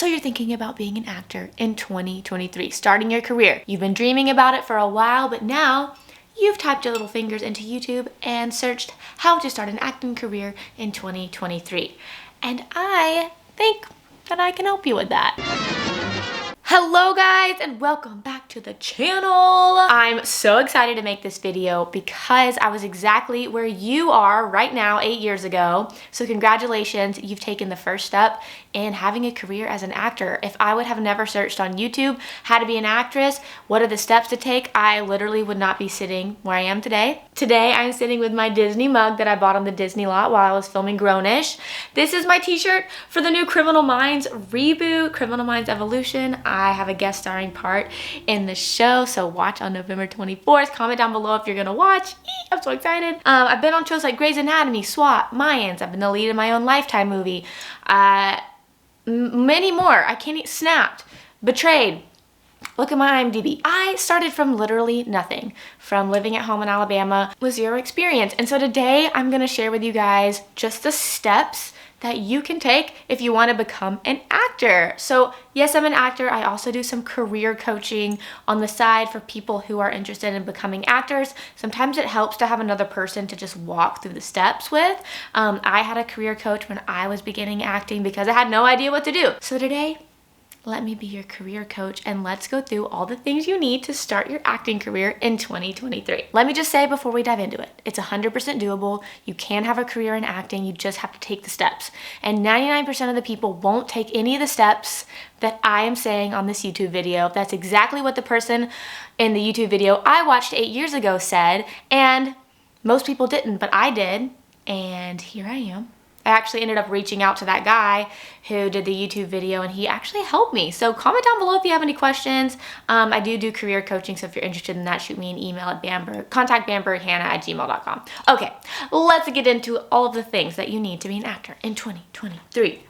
So you're thinking about being an actor in 2023, starting your career. You've been dreaming about it for a while, but now you've typed your little fingers into YouTube and searched how to start an acting career in 2023. And I think that I can help you with that. Hello guys, and welcome back to the channel. I'm so excited to make this video because I was exactly where you are right now 8 years ago. So congratulations, you've taken the first step in having a career as an actor. If I would have never searched on YouTube how to be an actress, what are the steps to take, I literally would not be sitting where I am today. Today I'm sitting with my Disney mug that I bought on the Disney lot while I was filming Grownish. This is my t-shirt for the new Criminal Minds reboot, Criminal Minds Evolution. I have a guest starring part in the show, so watch on November 24th. Comment down below if you're gonna watch. I'm so excited. I've been on shows like Grey's Anatomy, SWAT, Mayans. I've been the lead in my own Lifetime movie. Many more. I can't Snapped, Betrayed. Look at my IMDb. I started from literally nothing, from living at home in Alabama with zero experience. And so today I'm gonna share with you guys just the steps that you can take if you want to become an actor. So yes, I'm an actor. I also do some career coaching on the side for people who are interested in becoming actors. Sometimes it helps to have another person to just walk through the steps with. I had a career coach when I was beginning acting because I had no idea what to do. So today, let me be your career coach and let's go through all the things you need to start your acting career in 2023. Let me just say before we dive into it, it's 100% doable. You can have a career in acting, you just have to take the steps. And 99% of the people won't take any of the steps that I am saying on this YouTube video. That's exactly what the person in the YouTube video I watched 8 years ago said, and most people didn't, but I did, and here I am. I actually ended up reaching out to that guy who did the YouTube video and he actually helped me. So comment down below if you have any questions. I do career coaching, so if you're interested in that, shoot me an email at contacthannahbamberg@gmail.com. Okay, let's get into all of the things that you need to be an actor in 2023.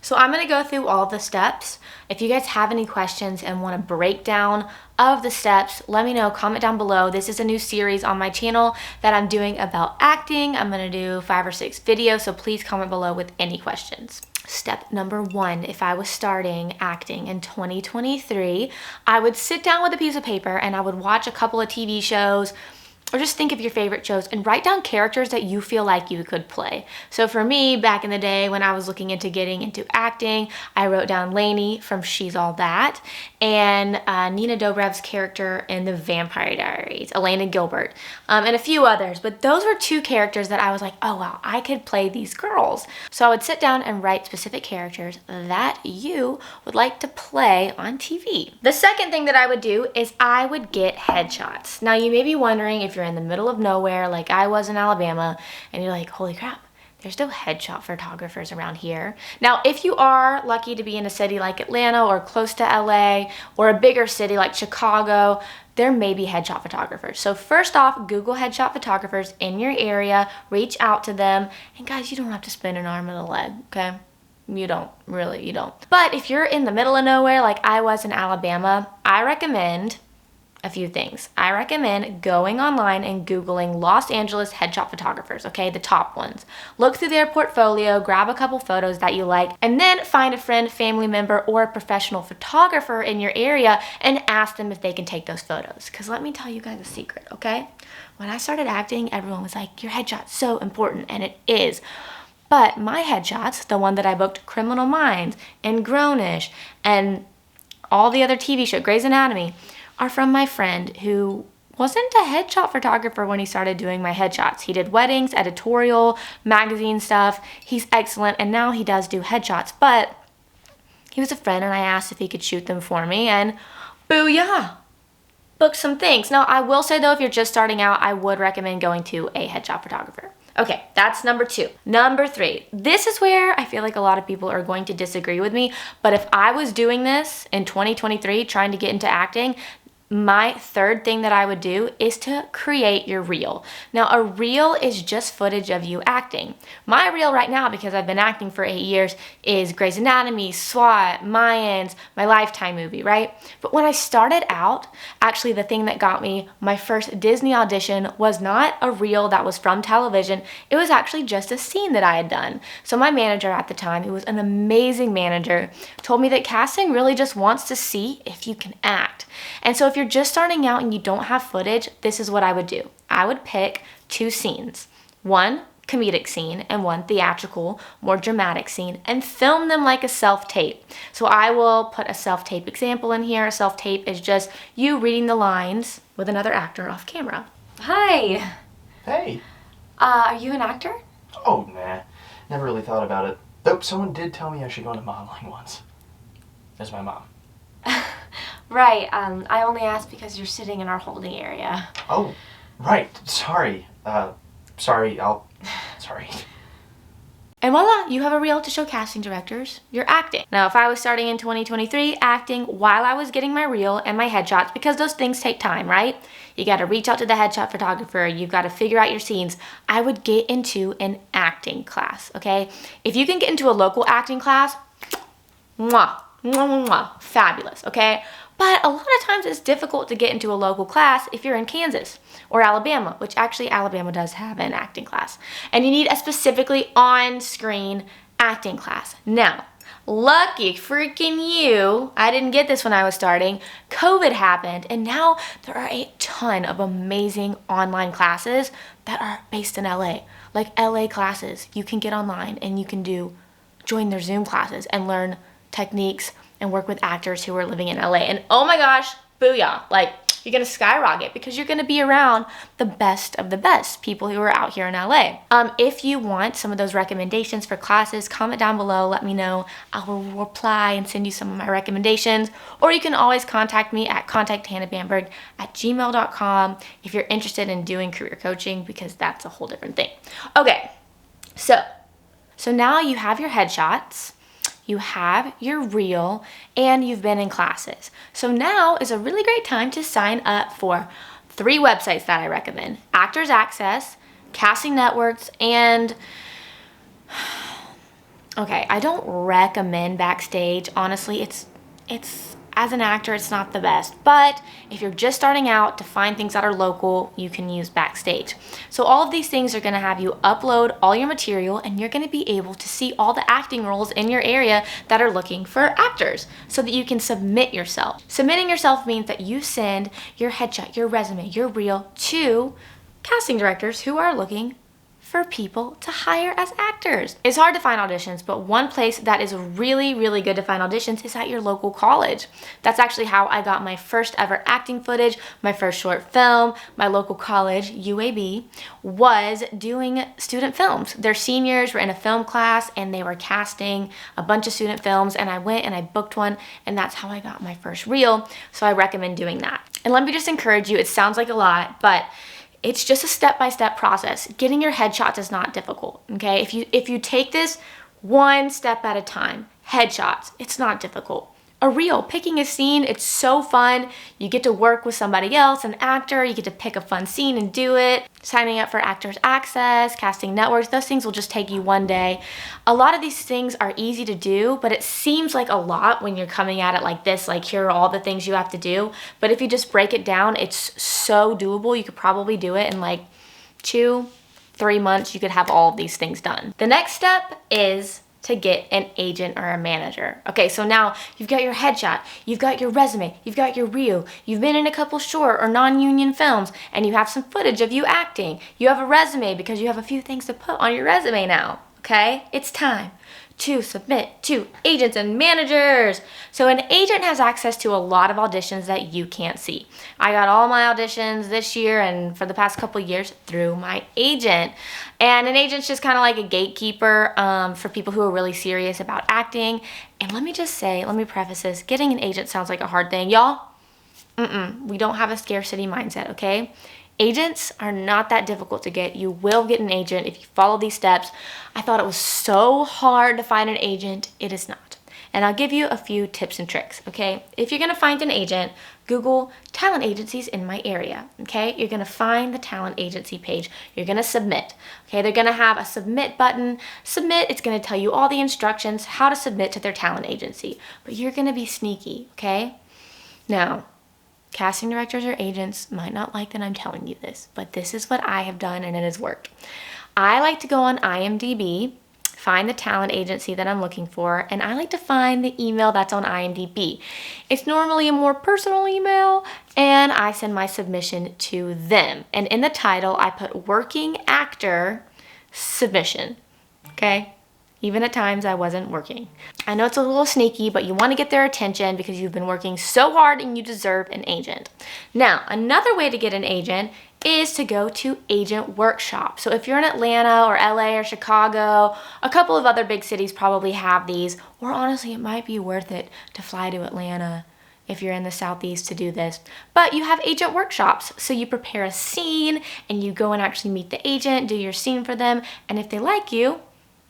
So I'm gonna go through all the steps. If you guys have any questions and want a breakdown of the steps, let me know, comment down below. This is a new series on my channel that I'm doing about acting. I'm gonna do 5 or 6 videos, so please comment below with any questions. Step number 1, if I was starting acting in 2023, I would sit down with a piece of paper and I would watch a couple of TV shows, or just think of your favorite shows and write down characters that you feel like you could play. So for me, back in the day when I was looking into getting into acting, I wrote down Lainey from She's All That and Nina Dobrev's character in The Vampire Diaries, Elena Gilbert, and a few others. But those were 2 characters that I was like, oh wow, I could play these girls. So I would sit down and write specific characters that you would like to play on TV. The second thing that I would do is I would get headshots. Now you may be wondering, if you're in the middle of nowhere like I was in Alabama and you're like, holy crap, there's no headshot photographers around here. Now, if you are lucky to be in a city like Atlanta or close to LA or a bigger city like Chicago, there may be headshot photographers. So first off, Google headshot photographers in your area, reach out to them, and guys, you don't have to spend an arm and a leg, okay? You don't. But if you're in the middle of nowhere like I was in Alabama, I recommend a few things. I recommend going online and Googling Los Angeles headshot photographers, okay, the top ones. Look through their portfolio, grab a couple photos that you like, and then find a friend, family member, or a professional photographer in your area and ask them if they can take those photos. Because let me tell you guys a secret, okay? When I started acting, everyone was like, your headshot's so important, and it is. But my headshots, the one that I booked Criminal Minds and Grownish and all the other TV shows, Grey's Anatomy, are from my friend who wasn't a headshot photographer when he started doing my headshots. He did weddings, editorial, magazine stuff. He's excellent, and now he does do headshots, but he was a friend and I asked if he could shoot them for me, and booyah, booked some things. Now, I will say though, if you're just starting out, I would recommend going to a headshot photographer. Okay, that's number 2. Number 3, this is where I feel like a lot of people are going to disagree with me, but if I was doing this in 2023, trying to get into acting, my third thing that I would do is to create your reel. Now, a reel is just footage of you acting. My reel right now, because I've been acting for 8 years, is Grey's Anatomy, SWAT, Mayans, my Lifetime movie, right? But when I started out, actually the thing that got me my first Disney audition was not a reel that was from television. It was actually just a scene that I had done. So my manager at the time, who was an amazing manager, told me that casting really just wants to see if you can act. And so if you're just starting out and you don't have footage, this is what I would do. I would pick 2 scenes, one comedic scene and one theatrical, more dramatic scene, and film them like a self-tape. So I will put a self-tape example in here. A self-tape is just you reading the lines with another actor off camera. Hi. Hey. Are you an actor? Oh, nah. Never really thought about it. Though someone did tell me I should go into modeling once. That's my mom. Right, I only asked because you're sitting in our holding area. Oh, right. Sorry. Sorry. And voila, you have a reel to show casting directors you're acting. Now, if I was starting in 2023 acting while I was getting my reel and my headshots, because those things take time, right? You gotta reach out to the headshot photographer, you've gotta figure out your scenes. I would get into an acting class, okay? If you can get into a local acting class, mwah, mwah, mwah, mwah, fabulous, okay? But a lot of times it's difficult to get into a local class if you're in Kansas or Alabama, which actually Alabama does have an acting class. And you need a specifically on-screen acting class. Now, lucky freaking you, I didn't get this when I was starting. COVID happened, and now there are a ton of amazing online classes that are based in LA. Like LA classes, you can get online and you can join their Zoom classes and learn techniques and work with actors who are living in LA. And oh my gosh, booyah. Like, you're gonna skyrocket because you're gonna be around the best of the best people who are out here in LA. If you want some of those recommendations for classes, comment down below, let me know. I will reply and send you some of my recommendations. Or you can always contact me at contacthannahbamberg@gmail.com if you're interested in doing career coaching, because that's a whole different thing. Okay, so now you have your headshots, you have your reel, and you've been in classes. So now is a really great time to sign up for 3 websites that I recommend: Actors Access, Casting Networks, and okay, I don't recommend Backstage. Honestly, it's as an actor, it's not the best. But if you're just starting out, to find things that are local, you can use Backstage. So all of these things are gonna have you upload all your material, and you're gonna be able to see all the acting roles in your area that are looking for actors so that you can submit yourself. Submitting yourself means that you send your headshot, your resume, your reel to casting directors who are looking for people to hire as actors. It's hard to find auditions, but one place that is really, really good to find auditions is at your local college. That's actually how I got my first ever acting footage, my first short film. My local college, UAB, was doing student films. Their seniors were in a film class and they were casting a bunch of student films, and I went and I booked one, and that's how I got my first reel. So I recommend doing that. And let me just encourage you, it sounds like a lot, but it's just a step-by-step process. Getting your headshots is not difficult, okay? If you take this one step at a time, headshots, it's not difficult. A reel, picking a scene, it's so fun. You get to work with somebody else, an actor, you get to pick a fun scene and do it. Signing up for Actors Access, Casting Networks, those things will just take you one day. A lot of these things are easy to do, but it seems like a lot when you're coming at it like this, like here are all the things you have to do. But if you just break it down, it's so doable. You could probably do it in like 2-3 months. You could have all of these things done. The next step is to get an agent or a manager. Okay, so now you've got your headshot, you've got your resume, you've got your reel, you've been in a couple short or non-union films, and you have some footage of you acting. You have a resume because you have a few things to put on your resume now, okay? It's time to submit to agents and managers. So an agent has access to a lot of auditions that you can't see. I got all my auditions this year and for the past couple years through my agent. And an agent's just kind of like a gatekeeper for people who are really serious about acting. And let me just say, let me preface this, getting an agent sounds like a hard thing. Y'all, we don't have a scarcity mindset, okay? Agents are not that difficult to get. You will get an agent if you follow these steps. I thought it was so hard to find an agent. It is not. And I'll give you a few tips and tricks, okay? If you're gonna find an agent, Google talent agencies in my area, okay? You're gonna find the talent agency page. You're gonna submit, okay? They're gonna have a submit button. Submit, it's gonna tell you all the instructions, how to submit to their talent agency. But you're gonna be sneaky, okay? Now, casting directors or agents might not like that I'm telling you this, but this is what I have done and it has worked. I like to go on IMDb, find the talent agency that I'm looking for, and I like to find the email that's on IMDb. It's normally a more personal email, and I send my submission to them. And in the title, I put working actor submission, okay? Even at times I wasn't working. I know it's a little sneaky, but you want to get their attention because you've been working so hard and you deserve an agent. Now, another way to get an agent is to go to agent workshops. So if you're in Atlanta or LA or Chicago, a couple of other big cities probably have these, or honestly, it might be worth it to fly to Atlanta if you're in the Southeast to do this. But you have agent workshops. So you prepare a scene and you go and actually meet the agent, do your scene for them, and if they like you,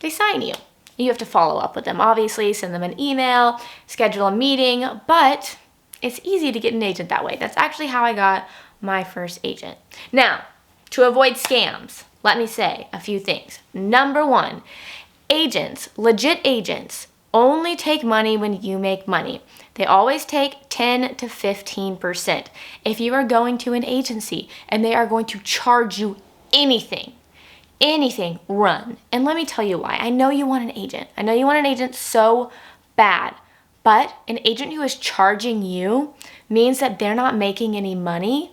they sign you. You have to follow up with them, obviously, send them an email, schedule a meeting, but it's easy to get an agent that way. That's actually how I got my first agent. Now, to avoid scams, let me say a few things. Number one, agents, legit agents, only take money when you make money. They always take 10 to 15%. If you are going to an agency and they are going to charge you anything, run. And let me tell you why. I know you want an agent. I know you want an agent so bad, but an agent who is charging you means that they're not making any money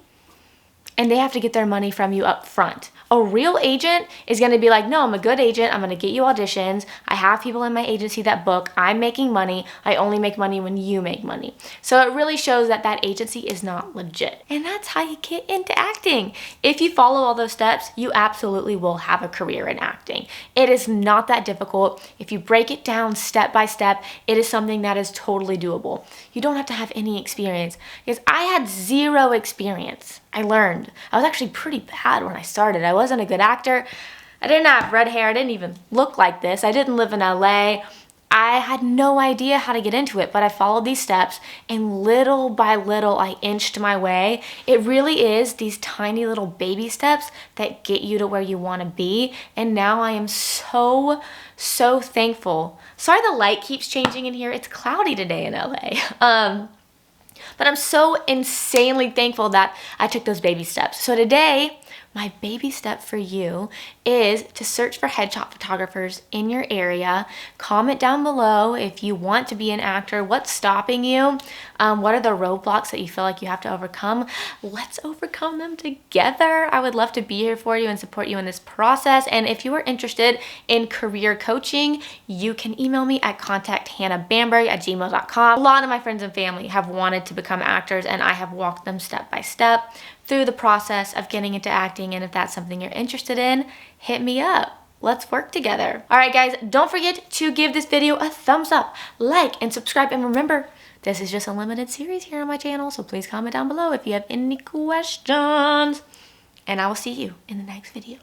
and they have to get their money from you up front. A real agent is gonna be like, no, I'm a good agent. I'm gonna get you auditions. I have people in my agency that book. I'm making money. I only make money when you make money. So it really shows that that agency is not legit. And that's how you get into acting. If you follow all those steps, you absolutely will have a career in acting. It is not that difficult. If you break it down step by step, it is something that is totally doable. You don't have to have any experience because I had zero experience. I learned. I was actually pretty bad when I started. I wasn't a good actor. I didn't have red hair. I didn't even look like this. I didn't live in LA. I had no idea how to get into it, but I followed these steps and little by little I inched my way. It really is these tiny little baby steps that get you to where you want to be. And now I am so thankful. Sorry the light keeps changing in here. It's cloudy today in LA. But I'm so insanely thankful that I took those baby steps. So today, my baby step for you is to search for headshot photographers in your area. Comment down below if you want to be an actor. What's stopping you? What are the roadblocks that you feel like you have to overcome? Let's overcome them together. I would love to be here for you and support you in this process. And if you are interested in career coaching, you can email me at contacthannahbamberg@gmail.com. A lot of my friends and family have wanted to become actors and I have walked them step by step through the process of getting into acting. And if that's something you're interested in, hit me up. Let's work together. All right, guys, don't forget to give this video a thumbs up, like, and subscribe. And remember, this is just a limited series here on my channel, so please comment down below if you have any questions. And I will see you in the next video.